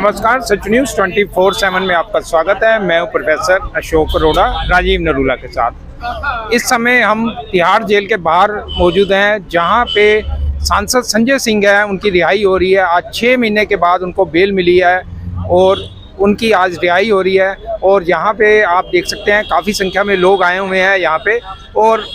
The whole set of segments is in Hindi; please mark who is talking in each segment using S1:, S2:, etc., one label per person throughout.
S1: नमस्कार, सच न्यूज़ 24/7 में आपका स्वागत है। मैं हूं प्रोफेसर अशोक अरोड़ा राजीव नरूला के साथ। इस समय हम तिहाड़ जेल के बाहर मौजूद हैं, जहां पे सांसद संजय सिंह है, उनकी रिहाई हो रही है। आज 6 महीने के बाद उनको बेल मिली है और उनकी आज रिहाई हो रही है। और यहाँ पे आप देख सकते हैं काफ़ी संख्या में लोग आए हुए हैं यहाँ पे। और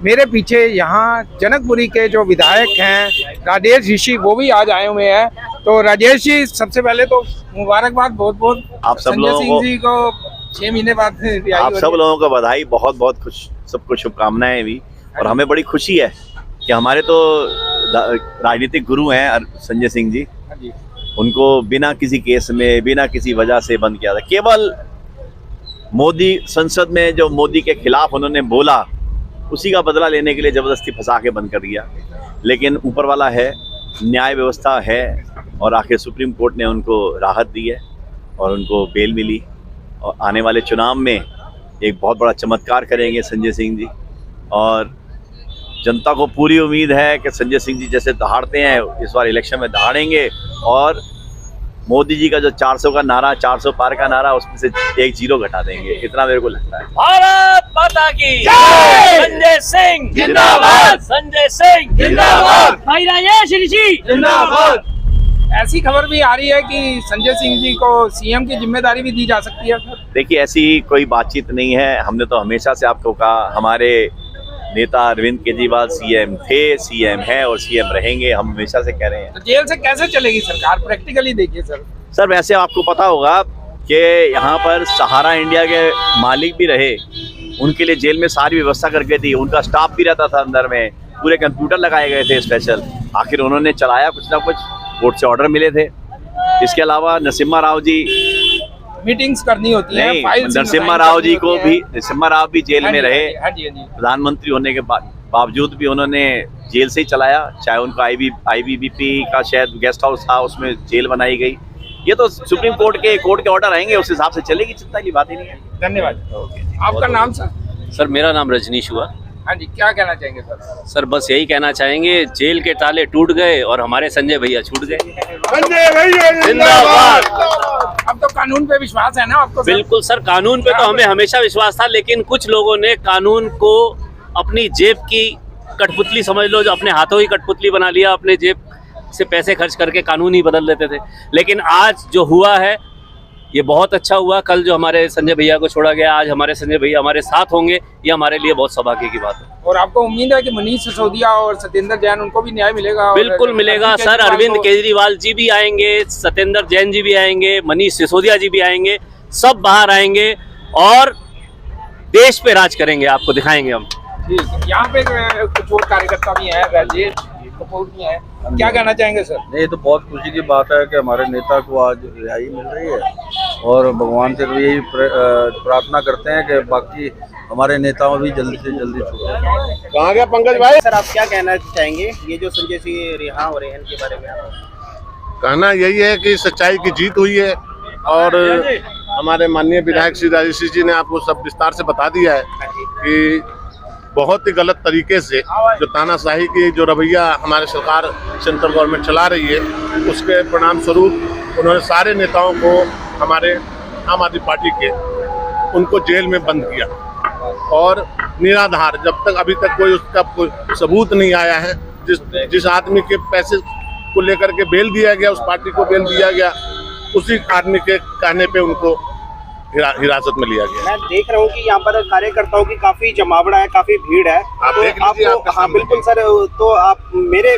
S1: मेरे पीछे यहाँ जनकपुरी के जो विधायक हैं राजेश ऋषि, वो भी आज आए हुए हैं। तो राजेश जी, सबसे पहले तो मुबारकबाद बहुत बहुत
S2: आप सब लोगों
S1: सिंह जी को 6 महीने बाद रिहाई
S2: आप सब लोगों को बधाई, बहुत बहुत सबको शुभकामनाएं भी। और हमें बड़ी खुशी है कि हमारे तो राजनीतिक गुरु हैं संजय सिंह जी, उनको बिना किसी केस में, बिना किसी वजह से बंद किया था। केवल मोदी संसद में जो मोदी के खिलाफ उन्होंने बोला, उसी का बदला लेने के लिए जबरदस्ती फंसा के बंद कर दिया। लेकिन ऊपर वाला है, न्याय व्यवस्था है, और आखिर सुप्रीम कोर्ट ने उनको राहत दी है और उनको बेल मिली। और आने वाले चुनाव में एक बहुत बड़ा चमत्कार करेंगे संजय सिंह जी। और जनता को पूरी उम्मीद है कि संजय सिंह जी जैसे दहाड़ते हैं, इस बार इलेक्शन में दहाड़ेंगे। और मोदी जी का जो 400 का नारा, 400 पार का नारा, उसमें से 1 0 घटा देंगे, इतना मेरे को लगता है।
S3: भारत माता की जय। संजय सिंह जिंदाबाद, संजय सिंह जिंदाबाद, भाई राजेश ऋषि जिंदाबाद।
S1: ऐसी खबर भी आ रही है कि संजय सिंह जी को सीएम की जिम्मेदारी भी दी जा सकती है।
S2: देखिए, ऐसी कोई बातचीत नहीं है। हमने तो हमेशा से आपको कहा, हमारे नेता अरविंद केजरीवाल सीएम थे, सीएम है और सीएम रहेंगे, हम हमेशा से कह रहे हैं।
S1: तो जेल से कैसे चलेगी सरकार, प्रैक्टिकली देखिए
S2: सर वैसे आपको पता होगा कि यहाँ पर सहारा इंडिया के मालिक भी रहे, उनके लिए जेल में सारी व्यवस्था करके थी, उनका स्टाफ भी रहता था अंदर में, पूरे कंप्यूटर लगाए गए थे स्पेशल। आखिर उन्होंने चलाया कुछ ना कुछ, कोर्ट से ऑर्डर मिले थे। इसके अलावा नरसिम्हा राव जी,
S1: मीटिंग्स करनी होती है,
S2: नरसिम्हा राव जी को भी, नरसिम्हा राव भी जेल में रहे। प्रधानमंत्री होने के बावजूद भी उन्होंने जेल से ही चलाया। चाहे उनको IBBP का शायद गेस्ट हाउस था, उसमें जेल बनाई गई। ये तो सुप्रीम कोर्ट के ऑर्डर आएंगे, उस हिसाब से चलेगी, चिंता की बात ही नहीं है।
S1: धन्यवाद। आपका नाम सर?
S3: सर मेरा नाम रजनीश हुआ।
S1: हाँ जी, क्या कहना चाहेंगे सर?
S3: सर बस यही कहना चाहेंगे, जेल के ताले टूट गए और हमारे संजय भैया छूट गए।
S1: संजय भैया जिंदाबाद। अब तो कानून पे विश्वास है ना आपको?
S3: बिल्कुल सर, कानून पे तो हमें हमेशा विश्वास था, लेकिन कुछ लोगों ने कानून को अपनी जेब की कठपुतली समझ लो, जो अपने हाथों की कठपुतली बना लिया, अपने जेब से पैसे खर्च करके कानून ही बदल देते थे। लेकिन आज जो हुआ है ये बहुत अच्छा हुआ। कल जो हमारे संजय भैया को छोड़ा गया, आज हमारे संजय भैया हमारे साथ होंगे, ये हमारे लिए बहुत सौभाग्य की बात है।
S1: और आपको उम्मीद है कि मनीष सिसोदिया और सत्येंद्र जैन, उनको भी न्याय मिलेगा?
S3: बिल्कुल मिलेगा सर। अरविंद केजरीवाल जी भी आएंगे, सत्येंद्र जैन जी भी आएंगे, मनीष सिसोदिया जी भी आएंगे, सब बाहर आएंगे और देश पे राज करेंगे, आपको दिखाएंगे हम।
S1: यहाँ पे कुछ और कार्यकर्ता भी हैं, राजेश कपूर भी हैं, क्या कहना चाहेंगे सर?
S4: ये तो बहुत खुशी की बात है कि हमारे नेता को आज रिहाई मिल रही है, और भगवान से तो यही प्रार्थना करते हैं कि बाकी हमारे नेताओं भी जल्दी से जल्दी छूटे।
S5: कहाँ गया पंकज भाई? सर आप क्या कहना चाहेंगे, ये जो संजय सिंह रिहा हो रहे हैं, इनके बारे में?
S6: कहना यही है कि सच्चाई की जीत हुई है, और हमारे माननीय विधायक श्री राजेश जी ने आपको सब विस्तार से बता दिया है कि बहुत ही गलत तरीके से जो तानाशाही की जो रवैया हमारे सरकार, सेंट्रल गवर्नमेंट चला रही है, उसके परिणाम स्वरूप उन्होंने सारे नेताओं को, हमारे आम आदमी पार्टी के, उनको जेल में बंद किया। और निराधार, जब तक अभी तक कोई उसका कोई सबूत नहीं आया है, जिस आदमी के पैसे को लेकर के बेल दिया गया, उस पार्टी को बेल दिया गया, उसी आदमी के कहने पे उनको हिरासत में लिया गया।
S5: मैं देख रहा हूँ कि यहाँ पर कार्यकर्ताओं की काफी जमावड़ा है, काफी भीड़ है।
S6: आप
S5: तो
S6: देख लीजिए,
S5: आपको, हाँ बिल्कुल सर, तो आप मेरे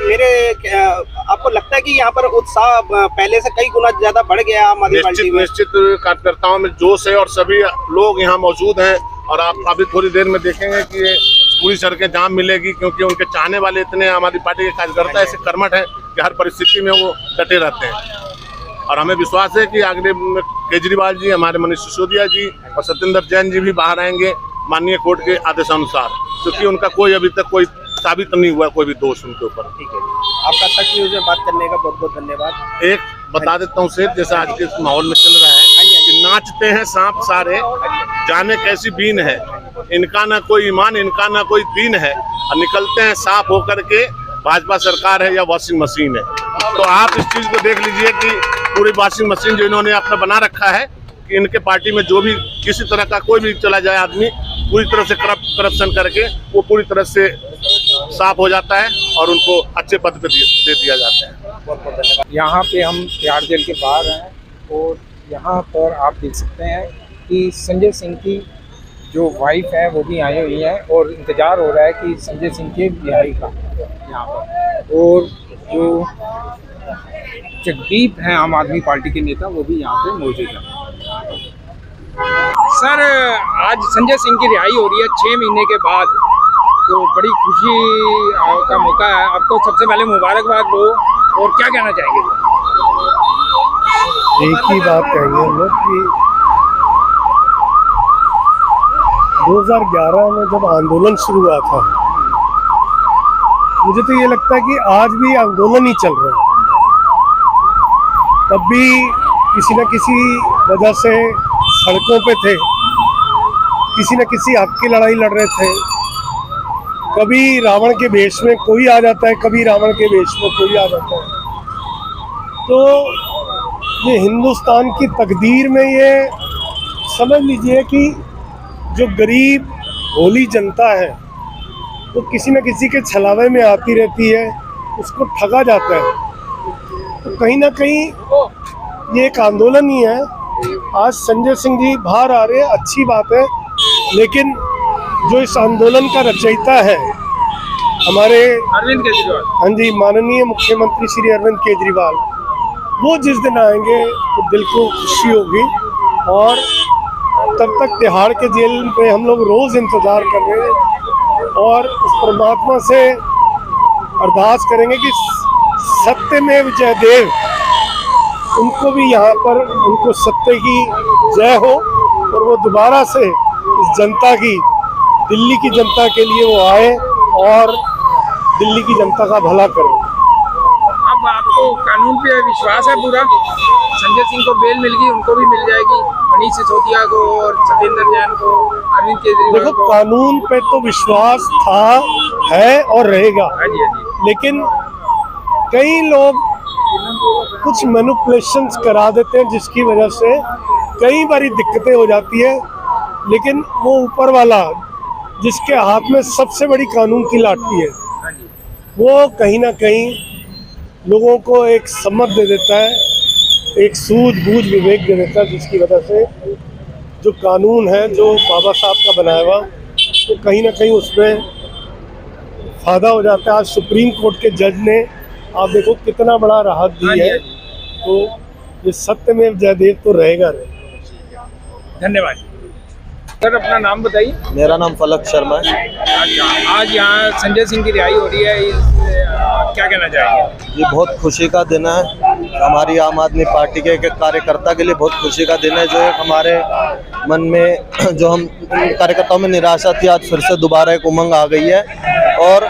S5: आपको लगता है कि यहाँ पर उत्साह पहले से कई गुना ज्यादा बढ़ गया आम आदमी पार्टी में?
S6: निश्चित कार्यकर्ताओं में जोश है, और सभी लोग यहाँ मौजूद हैं। और आप अभी थोड़ी देर में देखेंगे कि ये पूरी सड़कें जाम मिलेगी, क्योंकि उनके चाहने वाले इतने आम आदमी पार्टी के कार्यकर्ता ऐसे कर्मठ हैं कि हर परिस्थिति में वो डटे रहते हैं। और हमें विश्वास है कि आगे केजरीवाल जी, हमारे मनीष सिसोदिया जी और सत्येंद्र जैन जी भी बाहर आएंगे माननीय कोर्ट के आदेशानुसार, क्योंकि उनका कोई अभी तक कोई साबित नहीं हुआ कोई भी दोष उनके ऊपर।
S5: ठीक है, आपका सच न्यूज़ में बात करने का बहुत बहुत धन्यवाद।
S6: एक बता देता हूँ सेठ, जैसा आज के माहौल में चल रहा है कि नाचते हैं सांप सारे, जाने कैसी बीन है, इनका ना कोई ईमान, इनका ना कोई दीन है, और निकलते हैं साफ होकर के भाजपा सरकार है या वॉशिंग मशीन है। तो आप इस चीज को देख लीजिए कि पूरी वॉशिंग मशीन जो इन्होंने अपना बना रखा है कि इनके पार्टी में जो भी किसी तरह का कोई भी चला जाए आदमी पूरी तरह से करप्शन करके वो पूरी तरह से साफ हो जाता है और उनको अच्छे पद पे दे दिया जाता है।
S1: यहाँ पे हम तिहाड़ जेल के बाहर हैं और यहाँ पर आप देख सकते हैं कि संजय सिंह की जो वाइफ है वो भी आई हुई है और इंतज़ार हो रहा है कि संजय सिंह के रिहाई का यहाँ पर। और जो जगदीप हैं आम आदमी पार्टी के नेता वो भी यहाँ पे मौजूद हैं। सर, आज संजय सिंह की रिहाई हो रही है 6 महीने के बाद, तो बड़ी खुशी का मौका है। आपको सबसे पहले मुबारकबाद दो और क्या कहना चाहेंगे?
S7: एक ही बात कहेंगे हम लोग कि 2011 में जब आंदोलन शुरू हुआ था, मुझे तो ये लगता है कि आज भी आंदोलन ही चल रहा है। तब भी किसी न किसी वजह से सड़कों पे थे, किसी न किसी हक की लड़ाई लड़ रहे थे। कभी रावण के वेश में कोई आ जाता है, कभी रावण के वेश में कोई आ जाता है। तो ये हिंदुस्तान की तकदीर में ये समझ लीजिए कि जो गरीब भोली जनता है वो किसी न किसी के छलावे में आती रहती है, उसको ठगा जाता है। तो कहीं ना कहीं ये एक आंदोलन ही है। आज संजय सिंह जी बाहर आ रहे हैं, अच्छी बात है, लेकिन जो इस आंदोलन का रचयिता है हमारे
S1: अरविंद केजरीवाल,
S7: हाँ जी, माननीय मुख्यमंत्री श्री अरविंद केजरीवाल, वो जिस दिन आएंगे तो दिल को खुशी होगी। और तब तक तिहाड़ के जेल में हम लोग रोज़ इंतज़ार कर रहे हैं और उस परमात्मा से अरदास करेंगे कि सत्यमेव जयदेव, उनको भी यहाँ पर उनको सत्य की जय हो और वो दोबारा से इस जनता की, दिल्ली की जनता के लिए वो आए और दिल्ली की जनता का भला करें।
S1: अब आपको कानून पे विश्वास है पूरा? संजय सिंह को बेल मिल गई, उनको भी मिल जाएगी, मनीष सिसोदिया को और सत्येंद्र जैन को, अरविंद केजरीवाल
S7: देखो,
S1: को।
S7: कानून पे तो विश्वास था, है और रहेगा,
S1: हाँ जी, हाँ जी।
S7: लेकिन कई लोग कुछ मैनिपुलेशंस करा देते हैं जिसकी वजह से कई बारी दिक्कतें हो जाती है। लेकिन वो ऊपर वाला जिसके हाथ में सबसे बड़ी कानून की लाठी है, वो कहीं ना कहीं लोगों को एक समझ दे देता है, एक सूझबूझ विवेक दे देता है, जिसकी वजह से जो कानून है जो बाबा साहब का बनाया हुआ, तो कहीं ना कहीं उसमें फ़ायदा हो जाता है। आज सुप्रीम कोर्ट के जज ने आप देखो कितना बड़ा राहत दी है, तो ये सत्यमेव जयदेव तो रहेगा।
S1: धन्यवाद सर। अपना नाम बताइए।
S8: मेरा नाम फलक शर्मा है।
S1: आज यहाँ संजय सिंह की रिहाई हो रही है, क्या कहना चाहेंगे?
S8: ये बहुत खुशी का दिन है हमारी आम आदमी पार्टी के एक कार्यकर्ता के लिए, बहुत खुशी का दिन है। जो एक हमारे मन में जो हम कार्यकर्ताओं में निराशा थी, आज फिर से दोबारा एक उमंग आ गई है। और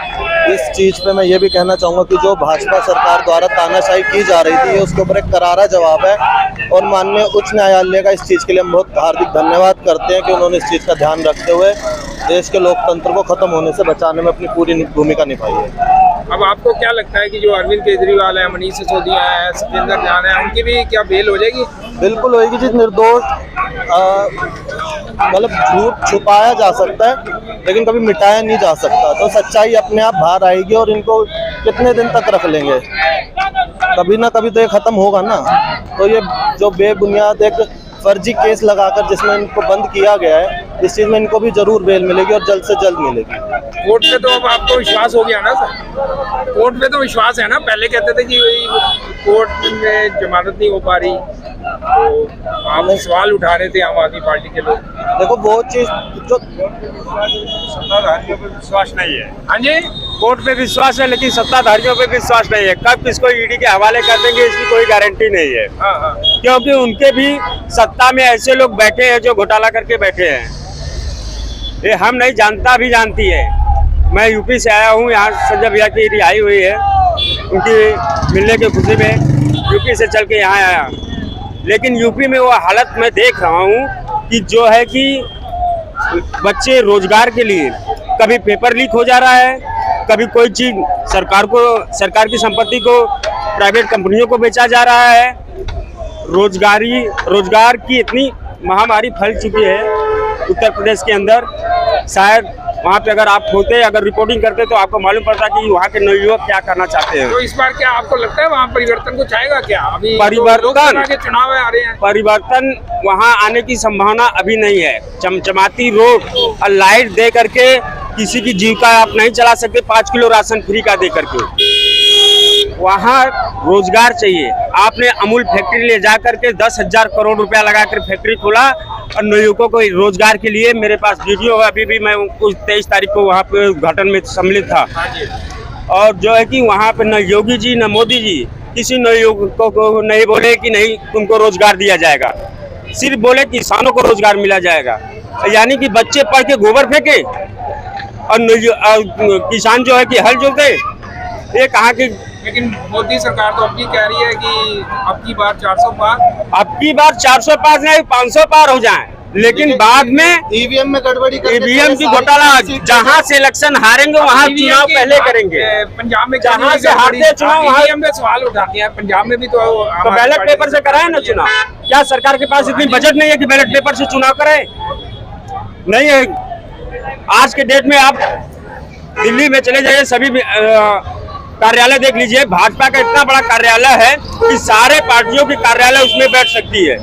S8: इस चीज़ पे मैं ये भी कहना चाहूँगा कि जो भाजपा सरकार द्वारा तानाशाही की जा रही थी, उसके ऊपर एक करारा जवाब है और माननीय उच्च न्यायालय का इस चीज़ के लिए हम बहुत हार्दिक धन्यवाद करते हैं कि उन्होंने इस चीज़ का ध्यान रखते हुए देश के लोकतंत्र को ख़त्म होने से बचाने में अपनी पूरी भूमिका निभाई है।
S1: अब आपको क्या लगता है कि जो अरविंद केजरीवाल है, मनीष सिसोदिया है, सत्येंद्र जैन है, उनकी भी क्या बेल हो जाएगी?
S8: बिल्कुल होगी जी। निर्दोष मतलब झूठ छुपाया जा सकता है लेकिन कभी मिटाया नहीं जा सकता, तो सच्चाई अपने आप बाहर आएगी। और इनको कितने दिन तक रख लेंगे, कभी ना कभी तो ये ख़त्म होगा ना। तो ये जो बेबुनियाद एक फर्जी केस लगाकर जिसमें इनको बंद किया गया है, इस चीज़ में इनको भी जरूर बेल मिलेगी और जल्द से जल्द मिलेगी।
S1: कोर्ट पे तो अब आपको विश्वास हो गया ना सर? कोर्ट पे तो विश्वास है ना? पहले कहते थे कि कोर्ट में जमानत नहीं हो पा रही, तो आप सवाल उठा रहे थे आम आदमी पार्टी के लोग।
S8: देखो वो चीज़ जो
S9: सत्ताधारियों पे विश्वास नहीं है।
S1: हाँ जी,
S9: कोर्ट पे विश्वास है लेकिन सत्ताधारियों पे विश्वास नहीं है। कब किसको ईडी के हवाले कर देंगे इसकी कोई गारंटी नहीं है।
S1: हाँ हाँ,
S9: क्योंकि उनके भी सत्ता में ऐसे लोग बैठे हैं जो घोटाला करके बैठे हैं। ये हम नहीं जानता भी जानती है। मैं यूपी से आया हूँ, यहाँ संजय भैया की रिहाई हुई है, उनकी मिलने की खुशी में यूपी से चल के यहाँ आया। लेकिन यूपी में वो हालत मैं देख रहा हूँ कि जो है कि बच्चे रोजगार के लिए कभी पेपर लीक हो जा रहा है, कभी कोई चीज़ सरकार की संपत्ति को प्राइवेट कंपनियों को बेचा जा रहा है। रोजगार की इतनी महामारी फैल चुकी है उत्तर प्रदेश के अंदर, शायद वहाँ पे अगर आप होते, अगर रिपोर्टिंग करते तो आपको मालूम पड़ता कि वहाँ के नवयुवक क्या करना चाहते हैं।
S1: तो इस बार क्या आपको लगता है वहाँ परिवर्तन कुछ आएगा क्या? अभी
S9: परिवर्तन
S1: के चुनाव आ रहे हैं,
S9: परिवर्तन वहाँ आने की संभावना अभी नहीं है। चमचमाती रोड और लाइट दे करके किसी की जीविका आप नहीं चला सकते। 5 किलो राशन फ्री का दे करके वहाँ रोजगार चाहिए। आपने अमूल फैक्ट्री ले जा करके 10,000 करोड़ रुपया लगा कर फैक्ट्री खोला और नवयुवकों को रोजगार के लिए, मेरे पास वीडियो है, अभी भी मैं कुछ 23 तारीख को वहाँ पे उद्घाटन में सम्मिलित था। और जो है कि वहाँ पे न योगी जी न मोदी जी किसी नवयुवकों को नहीं बोले कि नहीं तुमको रोजगार दिया जाएगा, सिर्फ बोले किसानों को रोजगार मिला जाएगा। यानी कि बच्चे पढ़ के गोबर फेंके और किसान जो है कि हल जोते, ये कहाँ की।
S1: लेकिन मोदी सरकार तो अब भी कह रही है कि अब की बार 400 पार,
S9: अब की बार 400 पार नहीं 500 पार हो जाए, लेकिन बाद में
S8: ईवीएम में गड़बड़ी,
S9: ईवीएम की घोटाला, जहाँ से इलेक्शन हारेंगे वहाँ चुनाव पहले करेंगे।
S1: पंजाब में
S9: जहाँ से हारते चुनाव वहाँ
S1: में सवाल उठाते हैं। पंजाब में भी तो
S9: बैलेट पेपर से कराए ना चुनाव। क्या सरकार के पास इतनी बजट नहीं है कि बैलेट पेपर से चुनाव कराए? नहीं है। आज के डेट में आप दिल्ली में चले जाइए, सभी कार्यालय देख लीजिए, भाजपा का इतना बड़ा कार्यालय है कि सारे पार्टियों की कार्यालय उसमें बैठ सकती है।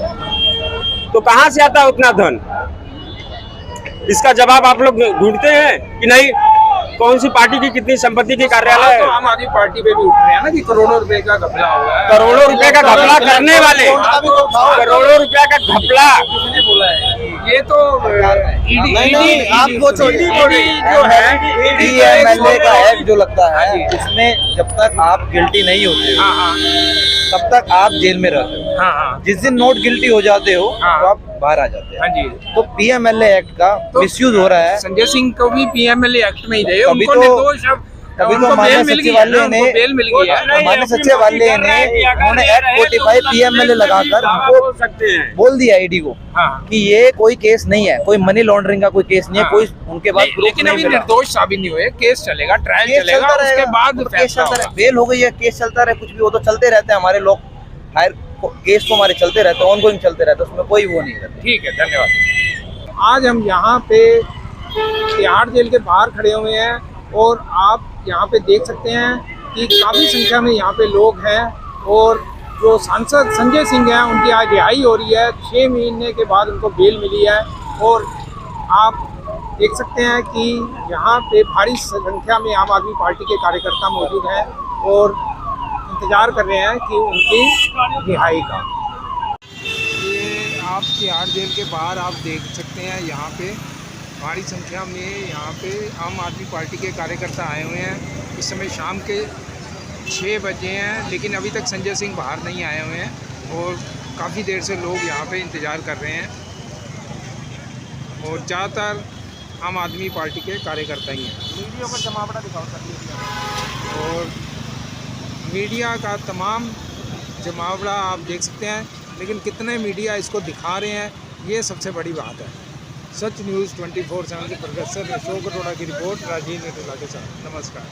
S9: तो कहाँ से आता है उतना धन? इसका जवाब आप लोग ढूंढते हैं कि नहीं? कौन सी पार्टी की कितनी संपत्ति की कार्यालय है?
S1: तो आम आदमी पार्टी पे भी उठ रहे हैं ना कि करोड़ों रुपए का घपला हुआ है।
S9: करोड़ों रुपए का घपला करने वाले, करोड़ों रुपए का घपला,
S1: बोला है ये तो
S8: नहीं, आपको
S1: जो है
S8: एमएलए का एक्ट जो लगता है उसमें जब तक आप गिल्टी नहीं होते हो तब तक आप जेल में रहते हो। जिस दिन नोट गिल्टी हो जाते हो तो आप बाहर आ जाते हैं।
S1: हाँ जी।
S8: तो पीएमएलए एक्ट का मिसयूज हो रहा है।
S1: संजय सिंह को भी पीएमएलए एक्ट में ही दे,
S8: तभी
S1: उनको निर्दोष अब
S8: तभी तो माननीय सचिवालय ने
S1: बेल मिल गई है।
S8: माननीय सचिवालय ने उन्होंने एक्ट 45 पीएमएलए लगाकर उनको बोल दिया ईडी को कि ये कोई केस नहीं है, कोई मनी लॉन्ड्रिंग का कोई केस नहीं है, कोई उनके पास प्रूफ
S1: लेकिन
S8: नहीं
S1: अभी
S8: मिला।
S1: निर्दोष साबित नहीं हुए, केस चलेगा, ट्रायल चलेगा, उसके बाद
S8: केस चलता रहे, बेल हो गई है, केस चलता रहे, कुछ भी वो तो चलते रहते हैं। हमारे लोग हायर केस तो हमारे चलते रहते हैं, ऑनगोइंग चलते रहते हैं, उसमें कोई वो नहीं रहता।
S1: ठीक है, धन्यवाद। आज हम यहाँ पे तिहाड़ जेल के बाहर खड़े हुए हैं और आप यहाँ पे देख सकते हैं कि काफ़ी संख्या में यहाँ पे लोग हैं और जो सांसद संजय सिंह हैं उनकी आज रिहाई हो रही है। 6 महीने के बाद उनको बेल मिली है और आप देख सकते हैं कि यहाँ पे भारी संख्या में आम आदमी पार्टी के कार्यकर्ता मौजूद हैं और इंतज़ार कर रहे हैं कि उनकी रिहाई का। ये आप तिहाड़ जेल के बाहर आप देख सकते हैं, यहाँ पे भारी संख्या में यहाँ पे आम आदमी पार्टी के कार्यकर्ता आए हुए हैं। इस समय शाम के 6 बजे हैं, लेकिन अभी तक संजय सिंह बाहर नहीं आए हुए हैं और काफ़ी देर से लोग यहाँ पे इंतज़ार कर रहे हैं और ज़्यादातर आम आदमी पार्टी के कार्यकर्ता ही हैं। वीडियो का जमावड़ा दिखाओ सर। और मीडिया का तमाम जमावड़ा आप देख सकते हैं, लेकिन कितने मीडिया इसको दिखा रहे हैं ये सबसे बड़ी बात है। सच न्यूज़ 24/7 के प्रोफेसर अशोक अरोड़ा की रिपोर्ट, राजीव नरूला के साथ। नमस्कार।